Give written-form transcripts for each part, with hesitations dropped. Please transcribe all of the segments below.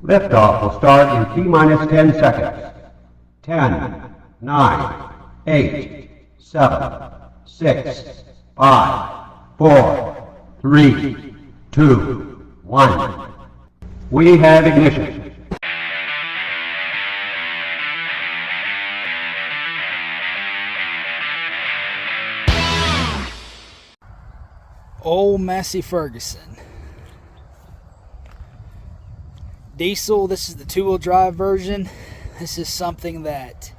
Liftoff will start in T-minus 10 seconds. 10, 9, 8, 7, 6, 5, 4, 3, 2, 1. We have ignition. Old Massey Ferguson. Diesel, this is the two-wheel drive version. This is something that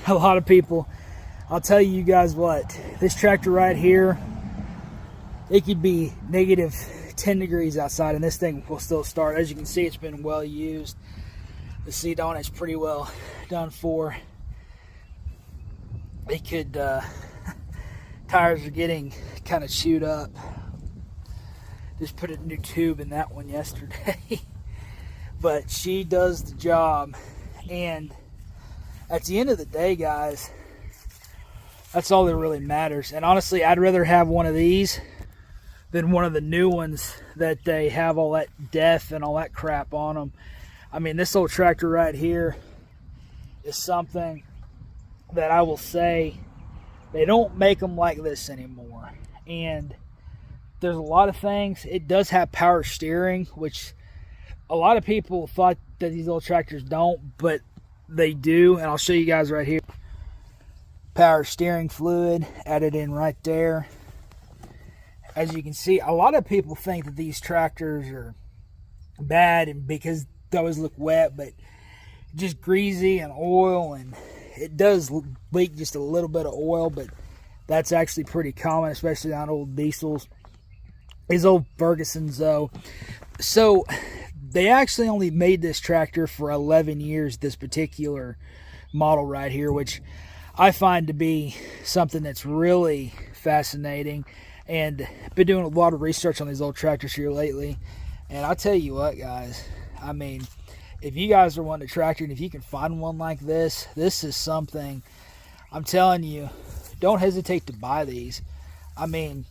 a lot of people, I'll tell you guys what, this tractor right here, it could be negative 10 degrees outside and this thing will still start. As you can see, it's been well used. The seat on it's pretty well done for. It could, tires are getting kind of chewed up. Just put a new tube in that one yesterday. But she does the job. And at the end of the day, guys, that's all that really matters. And honestly, I'd rather have one of these than one of the new ones that they have all that death and all that crap on them. I mean, this old tractor right here is something that I will say, they don't make them like this anymore. And there's a lot of things. It does have power steering, which a lot of people thought that these old tractors don't, but they do. And I'll show you guys right here. Power steering fluid added in right there. As you can see, a lot of people think that these tractors are bad and because they always look wet, but just greasy and oil, and it does leak just a little bit of oil, but that's actually pretty common, especially on old diesels. These old Fergusons, though. So they actually only made this tractor for 11 years, this particular model right here, which I find to be something that's really fascinating. And I've been doing a lot of research on these old tractors here lately. And I'll tell you what, guys, I mean, if you guys are wanting a tractor and if you can find one like this, this is something, I'm telling you, don't hesitate to buy these. I mean,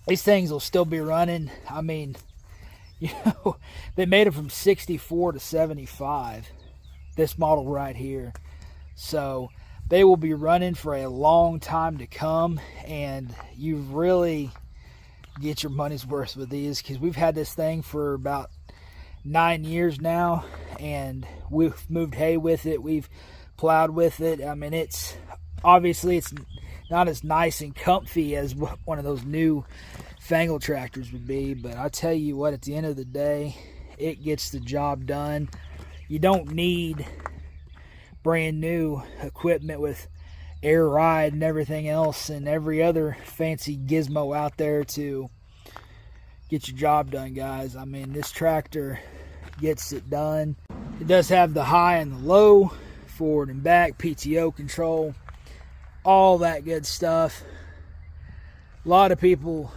these things will still be running. I mean, you know, they made them from 64 to 75, this model right here. So they will be running for a long time to come, and you really get your money's worth with these, because we've had this thing for about 9 years now, and we've moved hay with it, we've plowed with it. I mean, it's obviously it's not as nice and comfy as one of those new fangled tractors would be, but I tell you what, at the end of the day, it gets the job done. You don't need brand new equipment with air ride and everything else and every other fancy gizmo out there to get your job done, guys. I mean, this tractor gets it done. It does have the high and the low, forward and back, PTO control, all that good stuff. A lot of people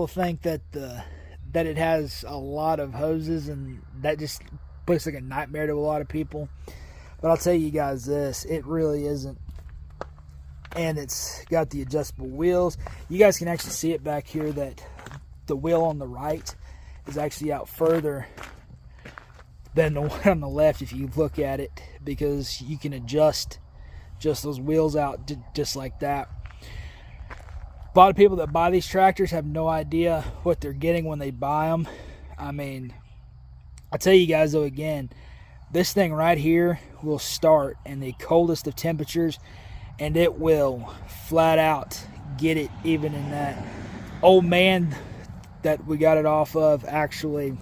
think that that it has a lot of hoses, and that just looks like a nightmare to a lot of people. But I'll tell you guys this, it really isn't. And it's got the adjustable wheels. You guys can actually see it back here that the wheel on the right is actually out further than the one on the left if you look at it, because you can adjust just those wheels out just like that. A lot of people that buy these tractors have no idea what they're getting when they buy them. I mean, I'll tell you guys though, again, this thing right here will start in the coldest of temperatures, and it will flat out get it even in that. Old man that we got it off of actually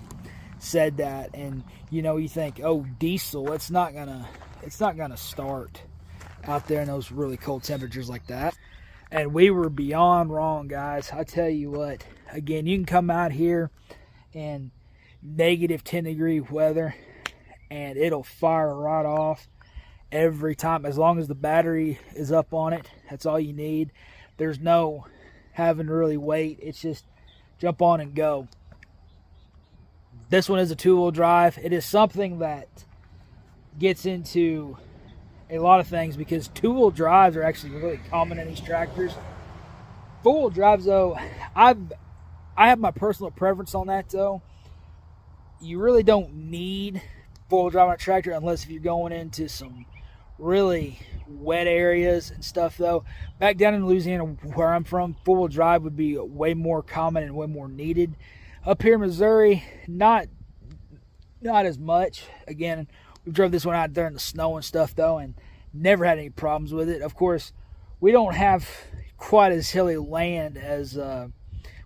said that, and you know, you think, oh, diesel, it's not gonna start out there in those really cold temperatures like that. And we were beyond wrong, guys. I tell you what, again, you can come out here in negative 10 degree weather and it'll fire right off every time, as long as the battery is up on it. That's all you need. There's no having to really wait. It's just jump on and go. This one is a two-wheel drive. It is something that gets into a lot of things, because two-wheel drives are actually really common in these tractors. Four-wheel drives, though, I've I have my personal preference on that, though. You really don't need four-wheel drive on a tractor unless if you're going into some really wet areas and stuff, though. Back down in Louisiana where I'm from, four-wheel drive would be way more common and way more needed. Up here in Missouri, not as much. Again, we drove this one out there in the snow and stuff, though, and never had any problems with it. Of course, we don't have quite as hilly land as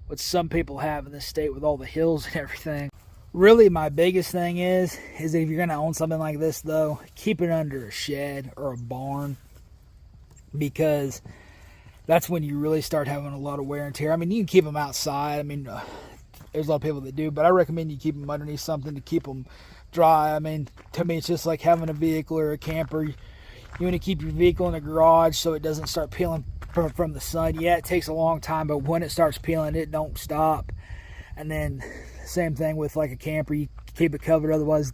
what some people have in this state with all the hills and everything. Really, my biggest thing is if you're going to own something like this, though, keep it under a shed or a barn, because that's when you really start having a lot of wear and tear. I mean, you can keep them outside. I mean, there's a lot of people that do, but I recommend you keep them underneath something to keep them dry. I mean, to me, it's just like having a vehicle or a camper. You want to keep your vehicle in the garage so it doesn't start peeling from the sun. Yeah, it takes a long time, but when it starts peeling, it don't stop. And then same thing with like a camper. You keep it covered, otherwise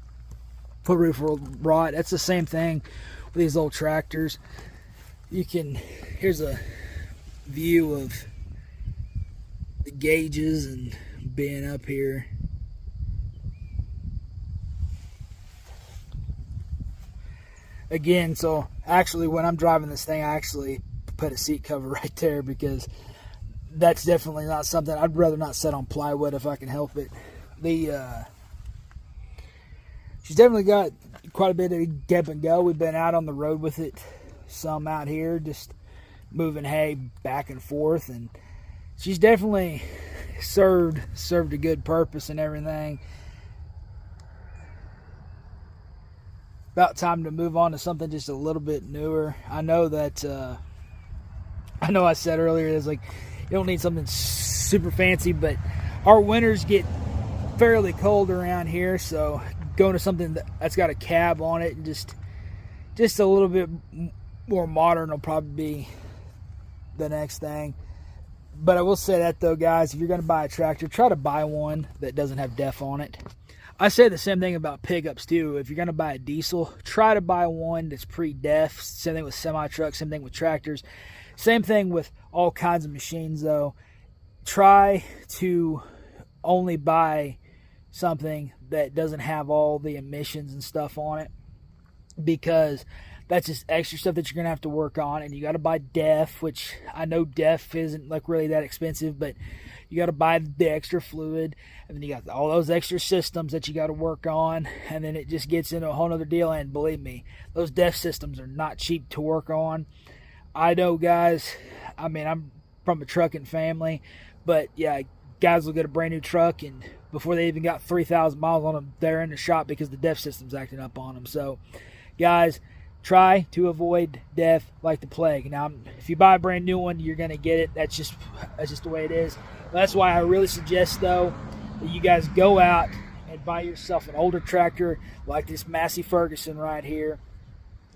the roof will rot. That's the same thing with these old tractors. Here's a view of the gauges and being up here. Again, so actually when I'm driving this thing, I actually put a seat cover right there, because that's definitely not something I'd rather not sit on plywood if I can help it. She's definitely got quite a bit of get and go. We've been out on the road with it some out here, just moving hay back and forth, and she's definitely served a good purpose and everything. About time to move on to something just a little bit newer. I know that I said earlier, it's like you don't need something super fancy, but our winters get fairly cold around here, so going to something that's got a cab on it and just a little bit more modern will probably be the next thing. But I will say that, though, guys, if you're going to buy a tractor, try to buy one that doesn't have DEF on it. I say the same thing about pickups, too. If you're going to buy a diesel, try to buy one that's pre-DEF. Same thing with semi-trucks, same thing with tractors. Same thing with all kinds of machines, though. Try to only buy something that doesn't have all the emissions and stuff on it, because that's just extra stuff that you're going to have to work on. And you got to buy DEF, which I know DEF isn't like really that expensive, but you got to buy the extra fluid, and then you got all those extra systems that you got to work on, and then it just gets into a whole other deal. And believe me, those DEF systems are not cheap to work on. I know, guys, I mean, I'm from a trucking family, but yeah, guys will get a brand new truck, and before they even got 3,000 miles on them, they're in the shop because the DEF system's acting up on them. So, guys, try to avoid DEF like the plague. Now, if you buy a brand new one, you're going to get it. That's just the way it is. That's why I really suggest, though, that you guys go out and buy yourself an older tractor like this Massey Ferguson right here,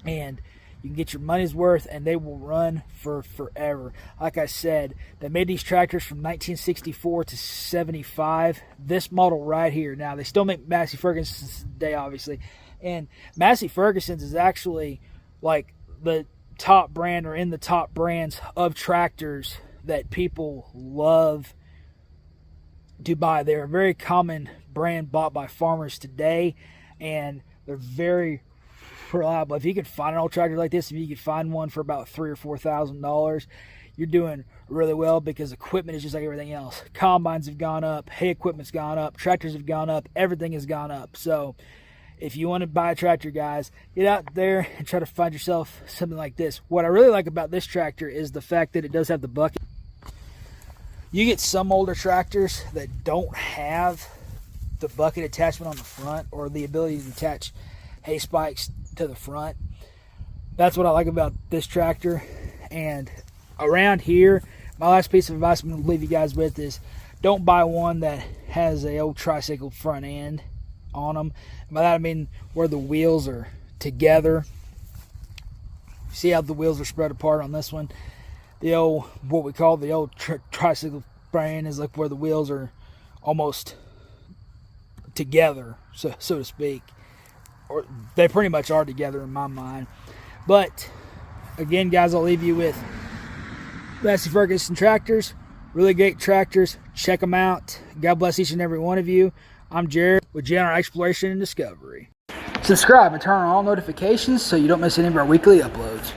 and you can get your money's worth, and they will run for forever. Like I said, they made these tractors from 1964 to 75. This model right here. Now, they still make Massey Fergusons today, obviously. And Massey Ferguson's is actually like the top brand, or in the top brands of tractors that people love to buy. They're a very common brand bought by farmers today, and they're very reliable. If you could find an old tractor like this, if you could find one for about $3,000 or $4,000, you're doing really well, because equipment is just like everything else. Combines have gone up, hay equipment's gone up, tractors have gone up, everything has gone up. So if you want to buy a tractor, guys, get out there and try to find yourself something like this. What I really like about this tractor is the fact that it does have the bucket. You get some older tractors that don't have the bucket attachment on the front, or the ability to attach hay spikes to the front. That's what I like about this tractor. And around here, my last piece of advice I'm going to leave you guys with is don't buy one that has a old tricycle front end on them. And by that I mean where the wheels are together. See how the wheels are spread apart on this one? The old, what we call the old tricycle frame, is like where the wheels are almost together, so to speak. Or they pretty much are together in my mind. But again, guys, I'll leave you with Massey Ferguson tractors. Really great tractors. Check them out. God bless each and every one of you. I'm Jared with General Exploration and Discovery. Subscribe and turn on all notifications so you don't miss any of our weekly uploads.